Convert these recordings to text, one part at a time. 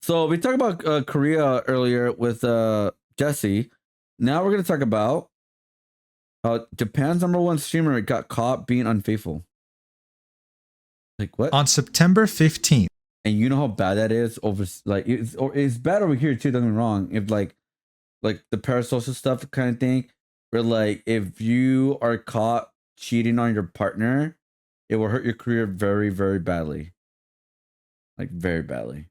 So we talked about Korea earlier with Jesse. Now we're gonna talk about Japan's #1 streamer got caught being unfaithful. Like what? On September 15th. And you know how bad that is over like it's bad over here too, don't get me wrong. If like the parasocial stuff kind of thing, where like if you are caught cheating on your partner, it will hurt your career very, very badly. Like very badly.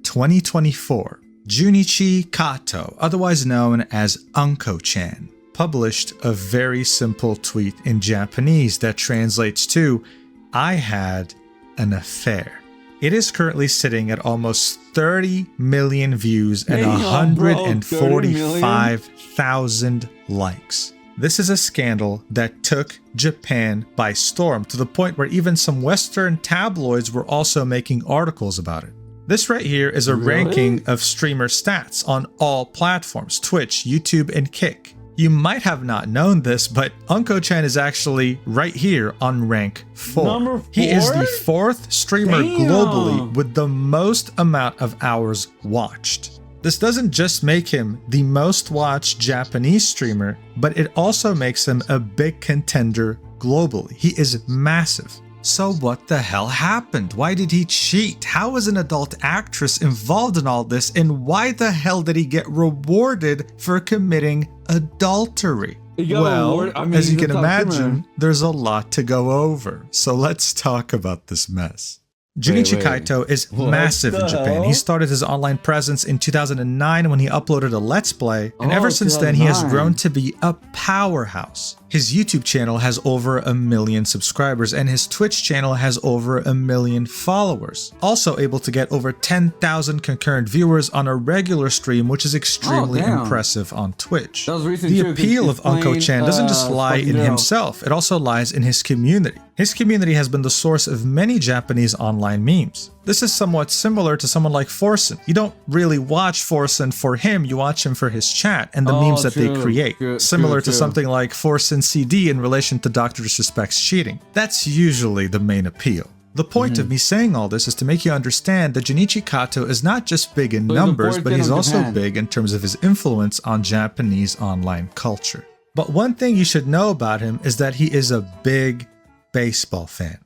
2024, Junichi Kato, otherwise known as Unko-chan, published a very simple tweet in Japanese that translates to, "I had an affair." It is currently sitting at almost 30 million views and 145,000 likes. This is a scandal that took Japan by storm, to the point where even some Western tabloids were also making articles about it. This right here is a ranking of streamer stats on all platforms: Twitch, YouTube, and Kick. You might have not known this, but Unko-chan is actually right here on rank 4. Number 4? He is the 4th streamer globally with the most amount of hours watched. This doesn't just make him the most watched Japanese streamer, but it also makes him a big contender globally. He is massive. So what the hell happened? Why did he cheat? How was an adult actress involved in all this? And why the hell did he get rewarded for committing adultery? Well, as you can imagine, there's a lot to go over. So let's talk about this mess. Junichi Kaito is massive in Japan. He started his online presence in 2009 when he uploaded a Let's Play, and ever since then he has grown to be a powerhouse. His YouTube channel has over 1 million subscribers, and his Twitch channel has over 1 million followers. Also able to get over 10,000 concurrent viewers on a regular stream, which is extremely impressive on Twitch. The appeal of Unko-chan doesn't just lie in himself, it also lies in his community. His community has been the source of many Japanese online memes. This is somewhat similar to someone like Forsen. You don't really watch Forsen for him, you watch him for his chat and the memes that they create. Similar to something like Forsen CD in relation to Dr. Disrespect's cheating. That's usually the main appeal. The point of me saying all this is to make you understand that Junichi Kato is not just big in numbers, but he's also big in terms of his influence on Japanese online culture. But one thing you should know about him is that he is a big baseball fan.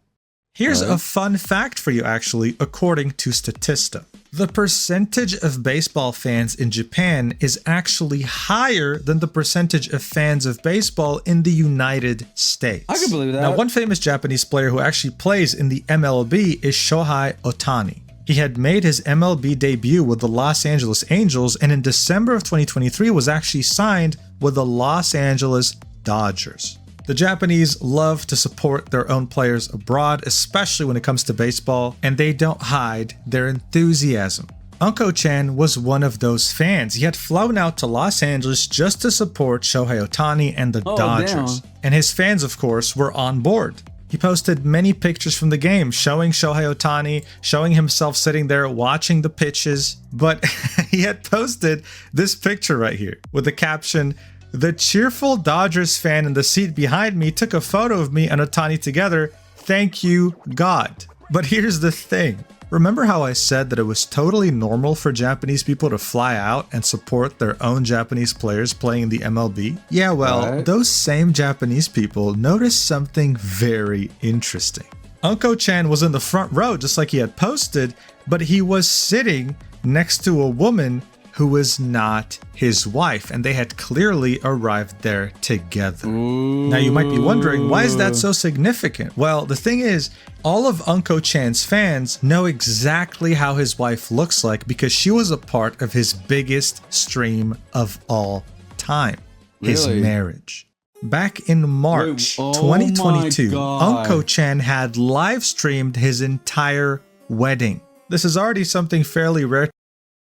Here's a fun fact for you actually, according to Statista. The percentage of baseball fans in Japan is actually higher than the percentage of fans of baseball in the United States. I can believe that. Now, one famous Japanese player who actually plays in the MLB is Shohei Ohtani. He had made his MLB debut with the Los Angeles Angels, and in December of 2023 was actually signed with the Los Angeles Dodgers. The Japanese love to support their own players abroad, especially when it comes to baseball, and they don't hide their enthusiasm. Unko-chan was one of those fans. He had flown out to Los Angeles just to support Shohei Ohtani and the Dodgers. And his fans, of course, were on board. He posted many pictures from the game showing Shohei Ohtani, showing himself sitting there watching the pitches, but he had posted this picture right here with the caption, "The cheerful Dodgers fan in the seat behind me took a photo of me and Ohtani together. Thank you, God." But here's the thing. Remember how I said that it was totally normal for Japanese people to fly out and support their own Japanese players playing in the MLB? Yeah, well, those same Japanese people noticed something very interesting. Unko-chan was in the front row just like he had posted, but he was sitting next to a woman who was not his wife, and they had clearly arrived there together. Now you might be wondering, why is that so significant? Well, the thing is, all of Unko-chan's fans know exactly how his wife looks like because she was a part of his biggest stream of all time, his marriage. Back in March 2022, Unko-chan had live streamed his entire wedding. This is already something fairly rare.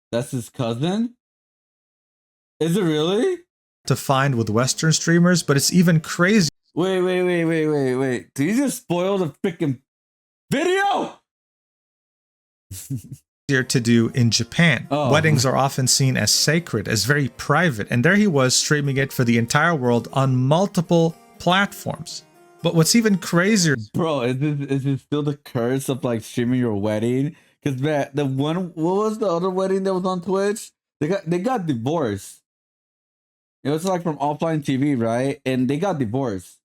That's his cousin? Is it really? To find with Western streamers, but it's even crazy. Wait. Did you just spoil the freaking video? To do in Japan. Weddings are often seen as sacred, as very private, and there he was streaming it for the entire world on multiple platforms. But what's even crazier... Bro, is it still the curse of like streaming your wedding? Because man, the one, what was the other wedding that was on Twitch? They got divorced. It was like from offline TV, right? And they got divorced.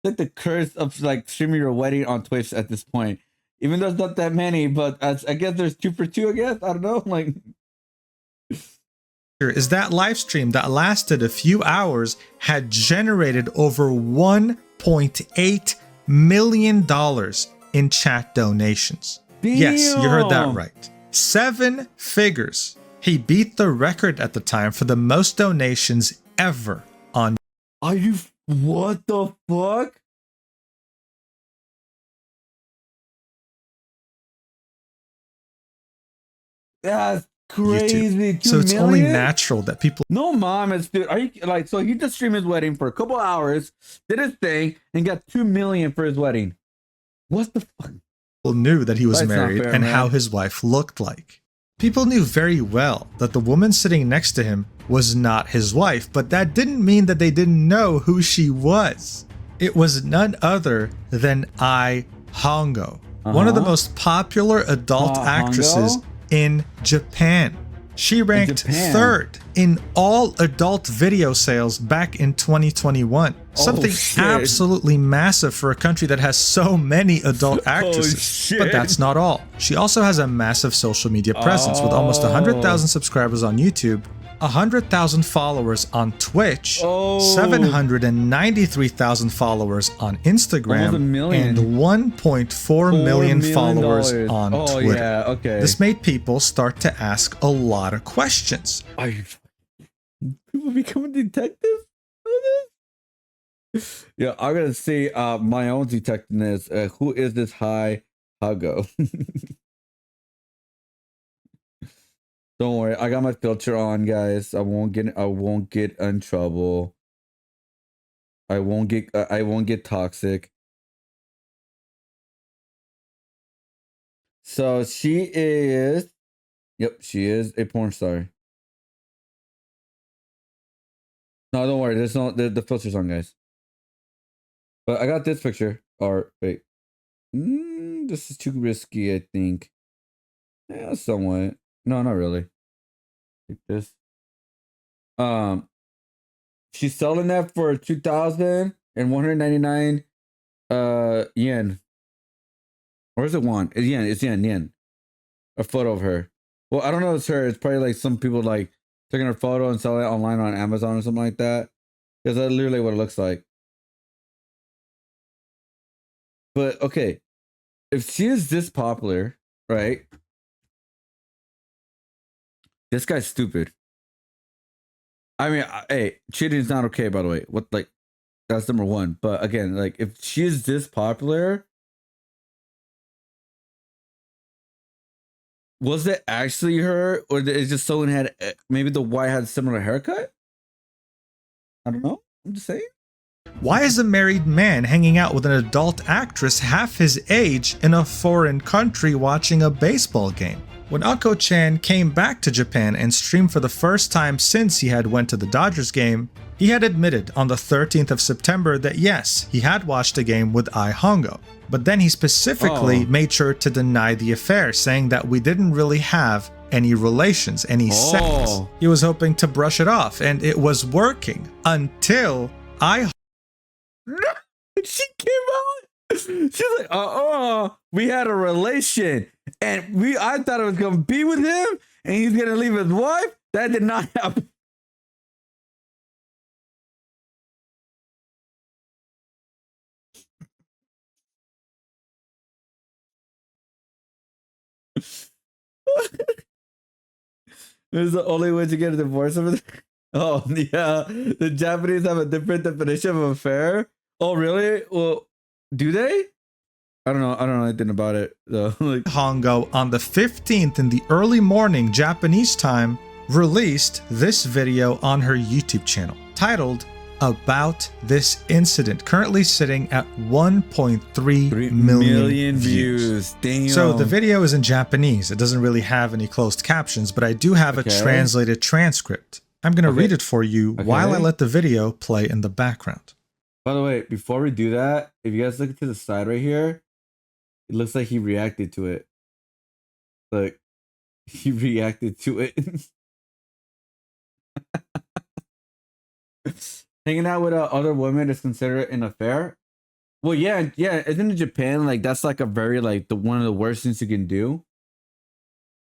It's like the curse of like streaming your wedding on Twitch at this point. Even though it's not that many, but I guess there's 2 for 2. I guess I don't know. Like, is that live stream that lasted a few hours had generated over $1.8 million in chat donations. damn. Yes, you heard that right. 7 figures. He beat the record at the time for the most donations ever on. Are you? What the fuck? That's crazy. YouTube. 2 So it's million? only natural that people. No, mom, it's dude. Are you like? So he just streamed his wedding for a couple hours, did his thing, and got 2 million for his wedding. What the fuck? People knew that he was That's not married fair, and man. how his wife looked like. People knew very well that the woman sitting next to him was not his wife, but that didn't mean that they didn't know who she was. It was none other than Ai Hongo, one of the most popular adult actresses Hongo? in Japan. She ranked Japan? 3rd in all adult video sales back in 2021. Something shit. absolutely massive for a country that has so many adult actresses. shit. But that's not all. She also has a massive social media presence with almost 100,000 subscribers on YouTube, 100,000 followers on Twitch, 793,000 followers on Almost a Instagram, million. and 1.4 million followers on Twitter. Yeah, okay. This made people start to ask a lot of questions. Are you people becoming detectives? Yeah, I'm gonna say my own detectiveness. Who is this high Hago? Don't worry, I got my filter on, guys. I won't get in trouble. I won't get toxic. So she is, yep, she is a porn star. No, don't worry. There's no the filter's on, guys. But I got this picture. Or wait, this is too risky. I think. Yeah, somewhat. No, not really. Like this. She's selling that for 2,199 yen. Or is it won? It's yen. It's yen. A photo of her. Well, I don't know if it's her. It's probably like some people like taking her photo and selling it online on Amazon or something like that. Because that's literally what it looks like. But okay, if she is this popular, right? This guy's stupid. I mean, hey, cheating is not okay, by the way. What, like, that's number one. But again, like, if she is this popular, was it actually her, or is just someone had maybe the wife had a similar haircut? I don't know. I'm just saying. Why is a married man hanging out with an adult actress half his age in a foreign country watching a baseball game? When Unko-chan came back to Japan and streamed for the first time since he had went to the Dodgers game, he had admitted on the 13th of September that yes, he had watched a game with Ai Hongo. But then he specifically made sure to deny the affair, saying that we didn't really have any relations, any sex. He was hoping to brush it off, and it was working until Ai. She came out. She's like, we had a relation, and I thought I was gonna be with him, and he's gonna leave his wife. That did not happen. This is the only way to get a divorce over there. Oh yeah, the Japanese have a different definition of affair. Oh really? Well, do they? I don't know anything about it though. Like, Hongo on the 15th in the early morning Japanese time released this video on her YouTube channel titled About This Incident, currently sitting at 1.3 million views. Damn. So the video is in Japanese. It doesn't really have any closed captions, but I do have a translated transcript. I'm going to read it for you while I let the video play in the background. By the way, before we do that, if you guys look to the side right here, it looks like he reacted to it. Like he reacted to it. Hanging out with other women is considered an affair. Well, yeah, yeah. Isn't in Japan like that's like a very like the one of the worst things you can do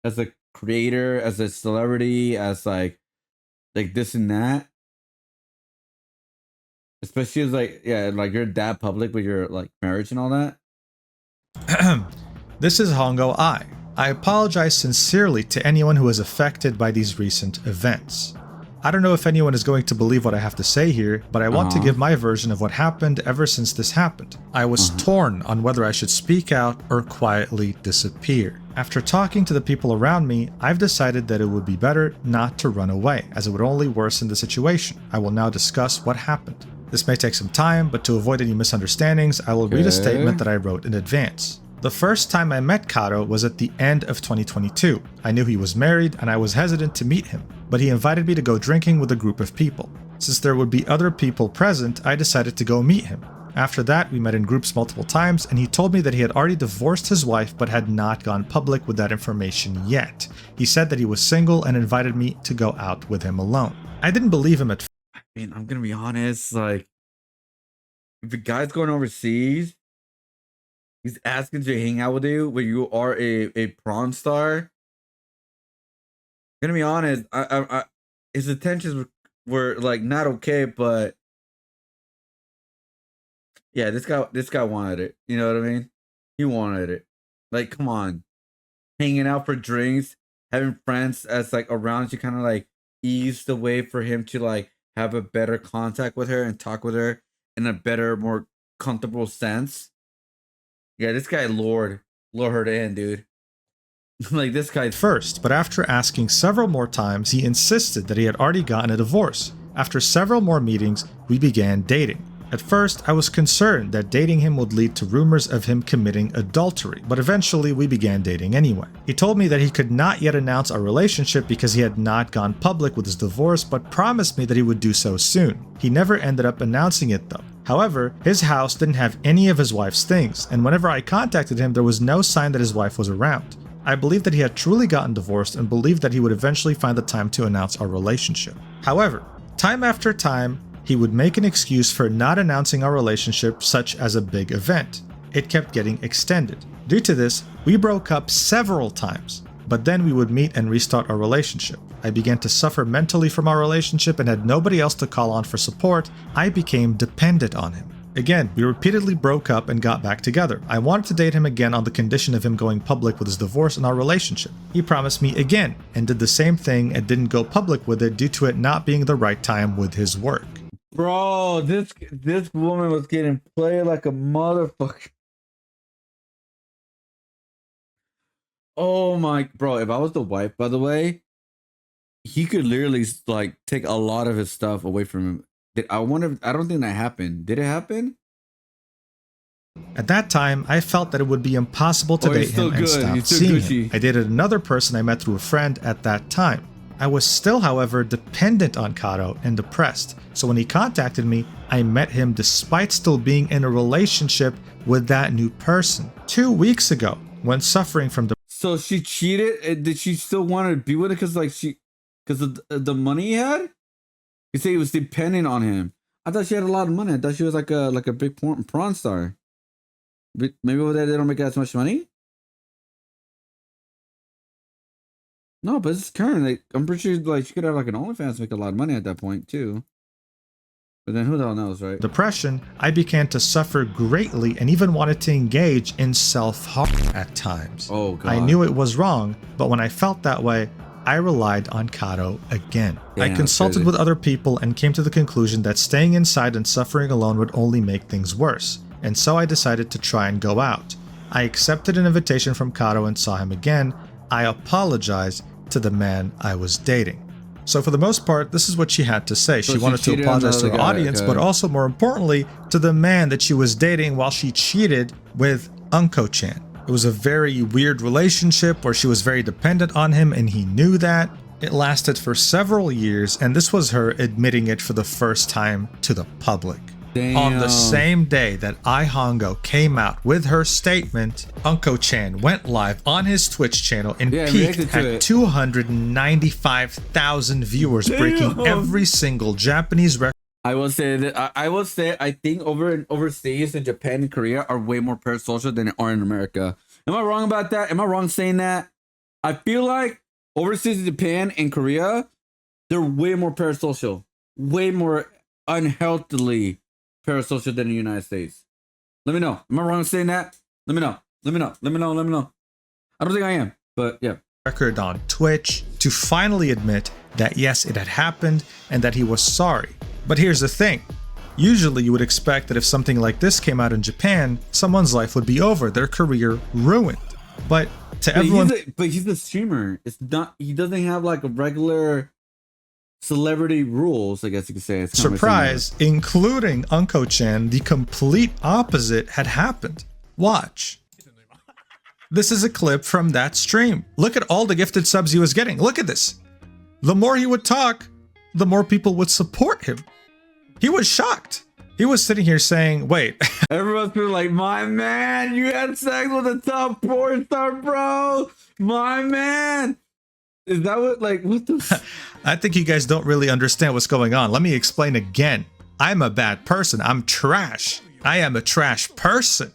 as a creator, as a celebrity, as like this and that. Especially as like yeah, like you're that public with your like marriage and all that. This is Hongo I. I apologize sincerely to anyone who was affected by these recent events. I don't know if anyone is going to believe what I have to say here, but I want to give my version of what happened ever since this happened. I was torn on whether I should speak out or quietly disappear. After talking to the people around me, I've decided that it would be better not to run away, as it would only worsen the situation. I will now discuss what happened. This may take some time, but to avoid any misunderstandings, I will read a statement that I wrote in advance. The first time I met Karo was at the end of 2022. I knew he was married and I was hesitant to meet him, but he invited me to go drinking with a group of people. Since there would be other people present, I decided to go meet him. After that, we met in groups multiple times and he told me that he had already divorced his wife but had not gone public with that information yet. He said that he was single and invited me to go out with him alone. I didn't believe him at first. I mean, I'm gonna be honest, like if a guy's going overseas, he's asking to hang out with you when you are a prawn star. I'm gonna be honest, I his intentions were like not okay, but yeah, this guy wanted it. You know what I mean? He wanted it. Like, come on, hanging out for drinks, having friends as like around you, kind of like eased the way for him to like have a better contact with her and talk with her in a better, more comfortable sense. Yeah, this guy lured her in, dude. Like this guy First, but after asking several more times, he insisted that he had already gotten a divorce. After several more meetings, we began dating. At first, I was concerned that dating him would lead to rumors of him committing adultery, but eventually we began dating anyway. He told me that he could not yet announce our relationship because he had not gone public with his divorce, but promised me that he would do so soon. He never ended up announcing it though. However, his house didn't have any of his wife's things, and whenever I contacted him, there was no sign that his wife was around. I believed that he had truly gotten divorced and believed that he would eventually find the time to announce our relationship. However, time after time, he would make an excuse for not announcing our relationship, such as a big event. It kept getting extended. Due to this, we broke up several times, but then we would meet and restart our relationship. I began to suffer mentally from our relationship and had nobody else to call on for support. I became dependent on him. Again, we repeatedly broke up and got back together. I wanted to date him again on the condition of him going public with his divorce and our relationship. He promised me again and did the same thing and didn't go public with it due to it not being the right time with his work. Bro, this woman was getting played like a motherfucker. Oh my, bro, if I was the wife, by the way, he could literally like take a lot of his stuff away from him. I don't think that happened. Did it happen? At that time, I felt that it would be impossible to date him and stop seeing him. I dated another person I met through a friend at that time. I was still, however, dependent on Karo and depressed, so when he contacted me, I met him despite still being in a relationship with that new person. 2 weeks ago, when suffering from So she cheated? Did she still want to be with it because of the money he had? You say he was dependent on him. I thought she had a lot of money. I thought she was like a big prawn star. But maybe over there they don't make as much money? No, but it's current. Like, I'm pretty sure like she could have like an OnlyFans make a lot of money at that point too. But then who the hell knows, right? Depression, I began to suffer greatly and even wanted to engage in self-harm at times. Oh God. I knew it was wrong, but when I felt that way, I relied on Karo again. Damn, I consulted with other people and came to the conclusion that staying inside and suffering alone would only make things worse, and so I decided to try and go out. I accepted an invitation from Karo and saw him again. I apologized to the man I was dating. So for the most part, this is what she had to say. She wanted to apologize to her audience, but also more importantly, to the man that she was dating while she cheated with Unko-chan. It was a very weird relationship where she was very dependent on him and he knew that. It lasted for several years and this was her admitting it for the first time to the public. Damn. On the same day that Ihongo came out with her statement, Unko-chan went live on his Twitch channel and peaked at 295,000 viewers, breaking every single Japanese record. I will say that I think overseas in Japan and Korea are way more parasocial than they are in America. Am I wrong about that? Am I wrong saying that? I feel like overseas in Japan and Korea, they're way more parasocial, way more unhealthily parasocial than the United States. Let me know. Am I wrong saying that? Let me know. Let me know. Let me know. Let me know. I don't think I am, but yeah. Record on Twitch to finally admit that yes, it had happened and that he was sorry. But here's the thing. Usually you would expect that if something like this came out in Japan, someone's life would be over, their career ruined. But everyone... he's a streamer. It's not, he doesn't have like a regular celebrity rules, I guess you could say. It's surprise, including Unko-chan, the complete opposite had happened. Watch. This is a clip from that stream. Look at all the gifted subs he was getting. Look at this. The more he would talk, the more people would support him. He was shocked. He was sitting here saying, wait. Everyone's been like, my man, you had sex with a top porn star, bro. My man. Is that what, like, what the? I think you guys don't really understand what's going on. Let me explain again. I'm a bad person. I'm trash. I am a trash person.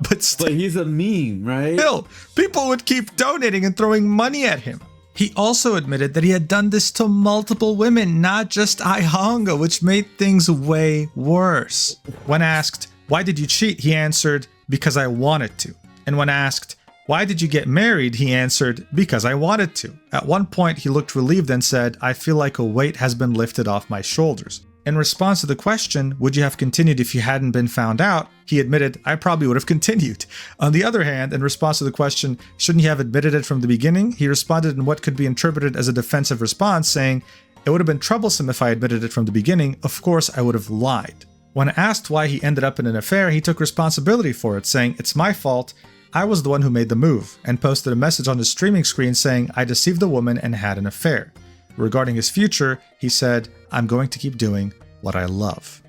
But he's a meme, right? Still, people would keep donating and throwing money at him. He also admitted that he had done this to multiple women, not just Ihongo, which made things way worse. When asked, why did you cheat? He answered, because I wanted to. And when asked, why did you get married? He answered, because I wanted to. At one point, he looked relieved and said, I feel like a weight has been lifted off my shoulders. In response to the question, would you have continued if you hadn't been found out? He admitted, I probably would have continued. On the other hand, in response to the question, shouldn't you have admitted it from the beginning? He responded in what could be interpreted as a defensive response, saying, it would have been troublesome if I admitted it from the beginning. Of course, I would have lied. When asked why he ended up in an affair, he took responsibility for it, saying, it's my fault. I was the one who made the move, and posted a message on his streaming screen saying, I deceived the woman and had an affair. Regarding his future, he said, I'm going to keep doing what I love.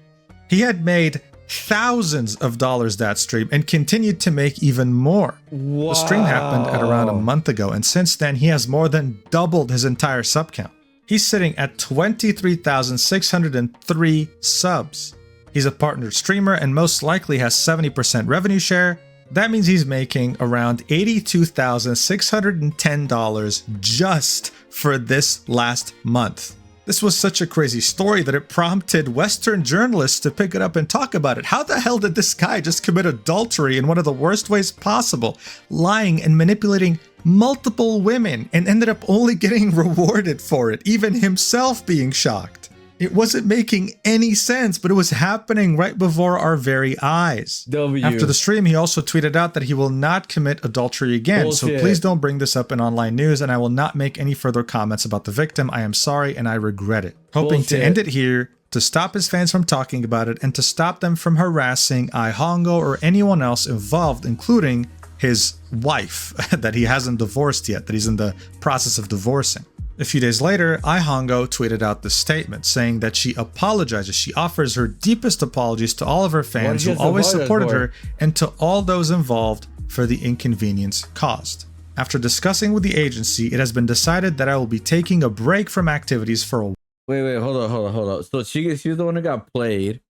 He had made thousands of dollars that stream and continued to make even more. Wow. The stream happened at around a month ago, and since then he has more than doubled his entire sub count. He's sitting at 23,603 subs. He's a partnered streamer and most likely has 70% revenue share. That means he's making around $82,610 just for this last month. This was such a crazy story that it prompted Western journalists to pick it up and talk about it. How the hell did this guy just commit adultery in one of the worst ways possible, lying and manipulating multiple women, and ended up only getting rewarded for it, even himself being shocked? It wasn't making any sense, but it was happening right before our very eyes. After the stream, he also tweeted out that he will not commit adultery again. Bullshit. So please don't bring this up in online news, and I will not make any further comments about the victim. I am sorry and I regret it. Hoping to end it here, to stop his fans from talking about it, and to stop them from harassing Ihongo or anyone else involved, including his wife that he hasn't divorced yet, that he's in the process of divorcing. A few days later, Ihongo tweeted out this statement saying that she apologizes. She offers her deepest apologies to all of her fans who always supported her and to all those involved for the inconvenience caused. After discussing with the agency, it has been decided that I will be taking a break from activities for a while. Wait, hold on. So she's the one that got played.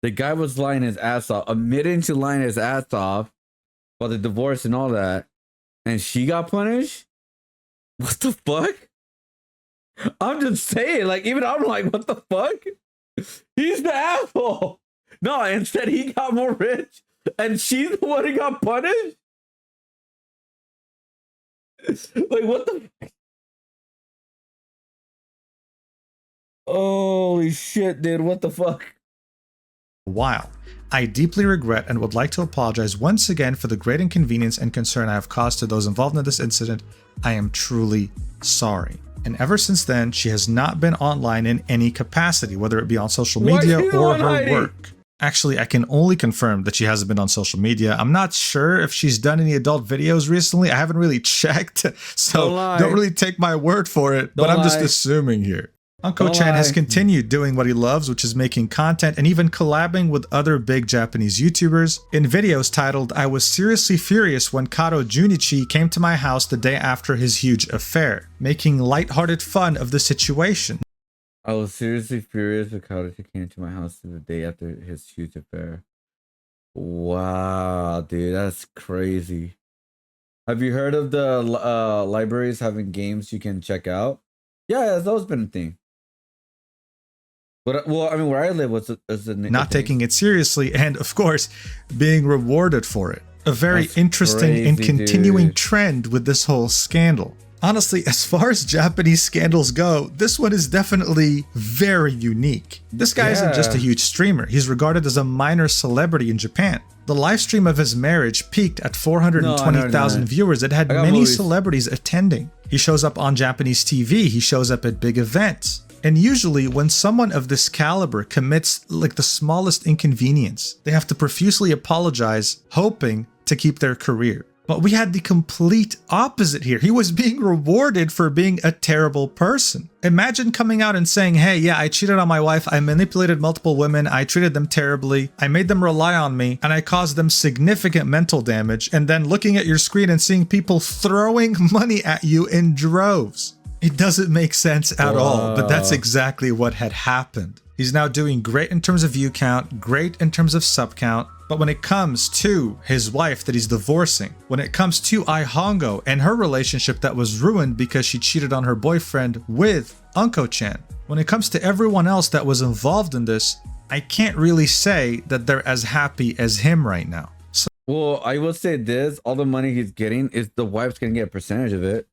The guy was lying his ass off, admitting to lying his ass off about the divorce and all that, and she got punished? What the fuck? I'm just saying, like, even I'm like, what the fuck? He's the asshole. No, instead he got more rich and she's the one who got punished? Like, what the fuck? Holy shit, dude, what the fuck? Wow. I deeply regret and would like to apologize once again for the great inconvenience and concern I have caused to those involved in this incident. I am truly sorry. And ever since then, she has not been online in any capacity, whether it be on social media or her work. Actually, I can only confirm that she hasn't been on social media. I'm not sure if she's done any adult videos recently. I haven't really checked, so don't really take my word for it, but I'm just assuming here. Unko-chan has continued doing what he loves, which is making content and even collabing with other big Japanese YouTubers in videos titled "I was seriously furious when Kato Junichi came to my house the day after his huge affair," making lighthearted fun of the situation. I was seriously furious when Kato came to my house the day after his huge affair. Wow, dude, that's crazy. Have you heard of the libraries having games you can check out? Yeah, that's always been a thing. But well, I mean, where I live was not taking it seriously, and of course, being rewarded for it. A very interesting and continuing trend with this whole scandal. Honestly, as far as Japanese scandals go, this one is definitely very unique. This guy isn't just a huge streamer, he's regarded as a minor celebrity in Japan. The live stream of his marriage peaked at 420,000 viewers. It had many celebrities attending. He shows up on Japanese TV, he shows up at big events. And usually when someone of this caliber commits like the smallest inconvenience, they have to profusely apologize, hoping to keep their career. But we had the complete opposite here. He was being rewarded for being a terrible person. Imagine coming out and saying, hey, yeah, I cheated on my wife, I manipulated multiple women, I treated them terribly, I made them rely on me, and I caused them significant mental damage, and then looking at your screen and seeing people throwing money at you in droves. It doesn't make sense at all, but that's exactly what had happened. He's now doing great in terms of view count, great in terms of sub count, but when it comes to his wife that he's divorcing, when it comes to Ai Hongo and her relationship that was ruined because she cheated on her boyfriend with Unko-chan, when it comes to everyone else that was involved in this, I can't really say that they're as happy as him right now. So, well, I will say this, all the money he's getting is the wife's gonna get a percentage of it.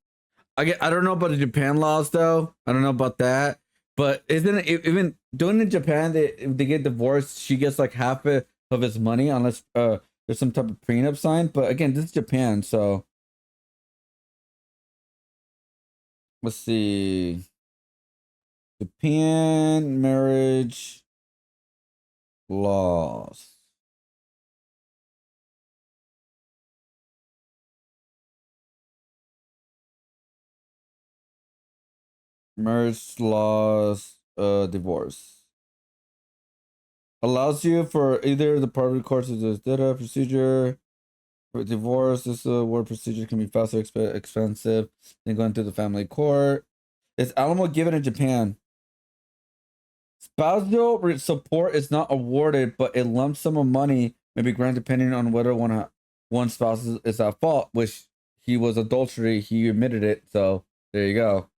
I don't know about the Japan laws though. I don't know about that. But isn't it even doing in Japan, if they get divorced, she gets like half of his money unless there's some type of prenup signed. But again, this is Japan, so let's see. Japan marriage laws. Marriage laws, divorce. Allows you for either the part of the course of the data procedure. For divorce, this word procedure can be faster, expensive than going through the family court. Is alimony given in Japan? Spousal support is not awarded, but a lump sum of money may be granted depending on whether one spouse is at fault, which he was adultery. He admitted it, so there you go.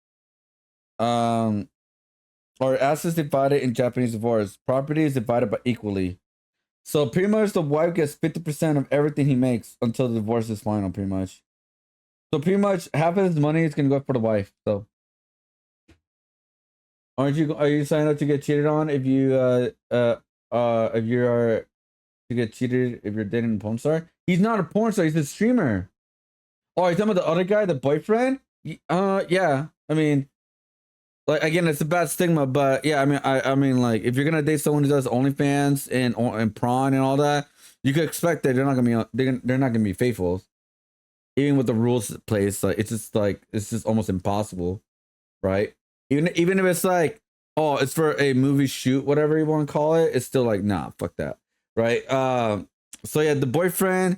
Or assets divided in Japanese divorce. Property is divided by equally. So pretty much the wife gets 50% of everything he makes until the divorce is final, pretty much. So pretty much half of his money is gonna go for the wife. So are you signing up to get cheated on if you if you are to get cheated if you're dating a porn star? He's not a porn star, he's a streamer. Oh, you're talking about the other guy, the boyfriend? Yeah. I mean, like again, it's a bad stigma, but yeah, I mean, like if you're gonna date someone who does OnlyFans and prawn and all that, you could expect that they're not gonna be faithful, even with the rules in place. Like it's just almost impossible, right? Even if it's like, oh, it's for a movie shoot, whatever you want to call it, it's still like, nah, fuck that, right? So yeah, the boyfriend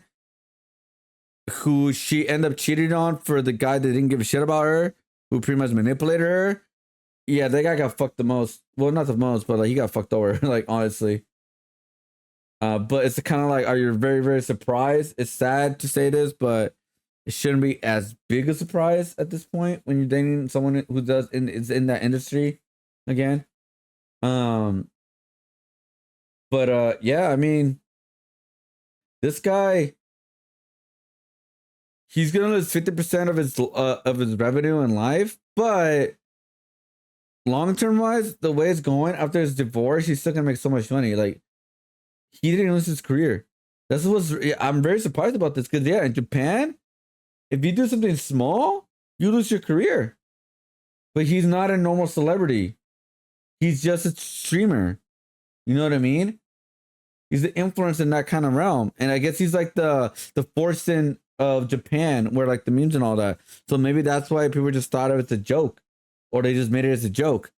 who she ended up cheating on for the guy that didn't give a shit about her, who pretty much manipulated her. Yeah, that guy got fucked the most. Well, not the most, but like he got fucked over, like honestly. But it's kind of like, are you very, very surprised? It's sad to say this, but it shouldn't be as big a surprise at this point when you're dating someone who is in that industry again. But yeah, I mean, this guy, he's gonna lose 50% of his revenue in life, but long-term wise, the way it's going after his divorce, he's still gonna make so much money. Like he didn't lose his career. I'm very surprised about this because yeah, in Japan, if you do something small, you lose your career. But he's not a normal celebrity. He's just a streamer. You know what I mean? He's the influence in that kind of realm. And I guess he's like the Forsen of Japan, where like the memes and all that. So maybe that's why people just thought of it as a joke. Or they just made it as a joke.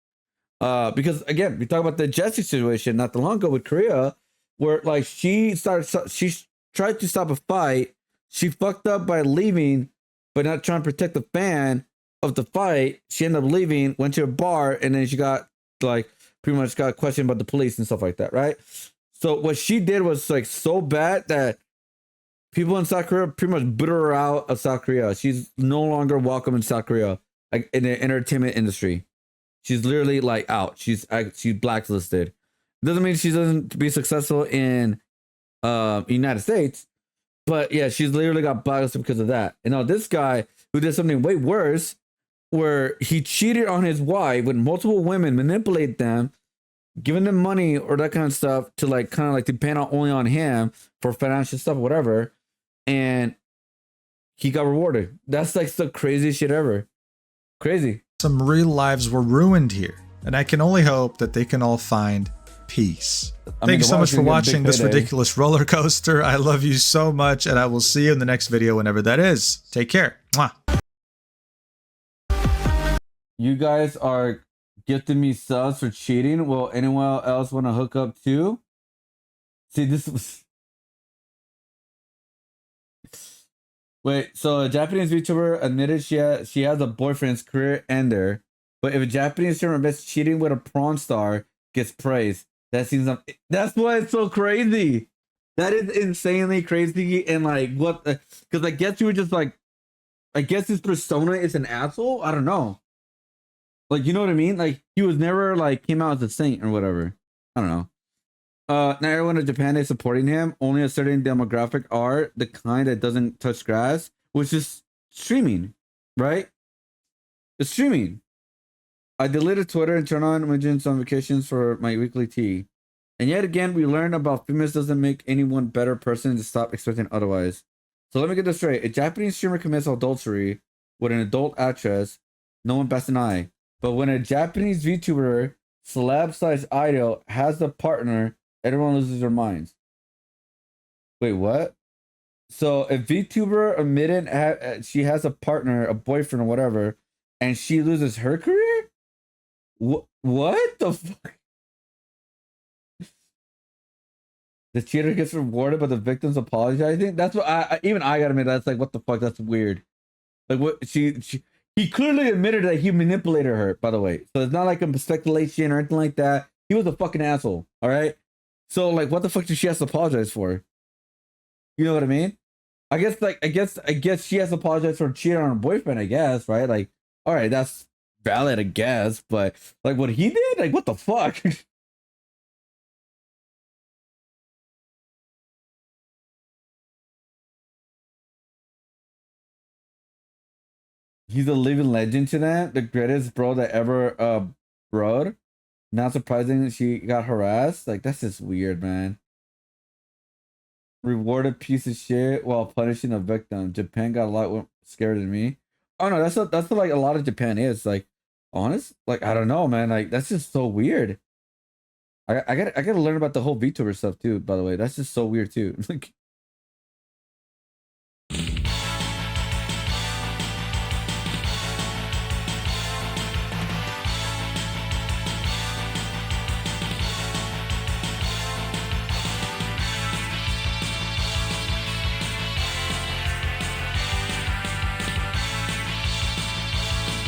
Because again, we talk about the Jessie situation not too long ago with Korea, where like she tried to stop a fight. She fucked up by leaving, but not trying to protect the fan of the fight. She ended up leaving, went to a bar, and then she got like pretty much got questioned by the police and stuff like that, right? So what she did was like so bad that people in South Korea pretty much booted her out of South Korea. She's no longer welcome in South Korea, like in the entertainment industry. She's literally like out. She's blacklisted. Doesn't mean she doesn't be successful in United States, but yeah, she's literally got blacklisted because of that. And now this guy who did something way worse, where he cheated on his wife with multiple women, manipulated them, giving them money or that kind of stuff to like kind of like depend only on him for financial stuff, whatever, and he got rewarded. That's like the craziest shit ever. Crazy. Some real lives were ruined here, and I can only hope that they can all find peace. Thank you so much for watching this ridiculous roller coaster. I love you so much, and I will see you in the next video whenever that is. Take care. Mwah. You guys are gifting me subs for cheating. Will anyone else want to hook up too? See, this was... Wait, so a Japanese VTuber admitted she has a boyfriend's career ender, but if a Japanese streamer admits cheating with a porn star, gets praised. That seems that's why it's so crazy. That is insanely crazy. And like what? Because I guess you were just like, I guess his persona is an asshole. I don't know. Like, you know what I mean? Like he was never like came out as a saint or whatever. I don't know. Now everyone in Japan is supporting him. Only a certain demographic are the kind that doesn't touch grass, which is streaming, right? It's streaming. I deleted Twitter and turned on Mujin on vacations for my weekly tea. And yet again, we learned about females doesn't make anyone better person to stop expecting otherwise. So let me get this straight. A Japanese streamer commits adultery with an adult actress, no one bats an eye. But when a Japanese VTuber, celeb-sized idol, has a partner, everyone loses their minds. Wait, what? So a VTuber admitted she has a partner, a boyfriend, or whatever, and she loses her career? What the fuck? The cheater gets rewarded, but the victim's apologizing. That's what even I gotta admit. That's like, what the fuck? That's weird. Like, what he clearly admitted that he manipulated her. By the way, so it's not like a speculation or anything like that. He was a fucking asshole. All right. So like, what the fuck does she have to apologize for? You know what I mean? I guess she has to apologize for cheating on her boyfriend. I guess, right? Like, all right, that's valid, I guess. But like, what he did, like, what the fuck? He's a living legend to them. The greatest bro that ever broed. Not surprising she got harassed. Like, that's just weird, man. Rewarded piece of shit while punishing a victim. Japan got a lot more scared than me. Oh no, that's what like a lot of Japan is. Like, honest, like, I don't know, man. Like, that's just so weird. I gotta learn about the whole VTuber stuff too, by the way. That's just so weird too. Like,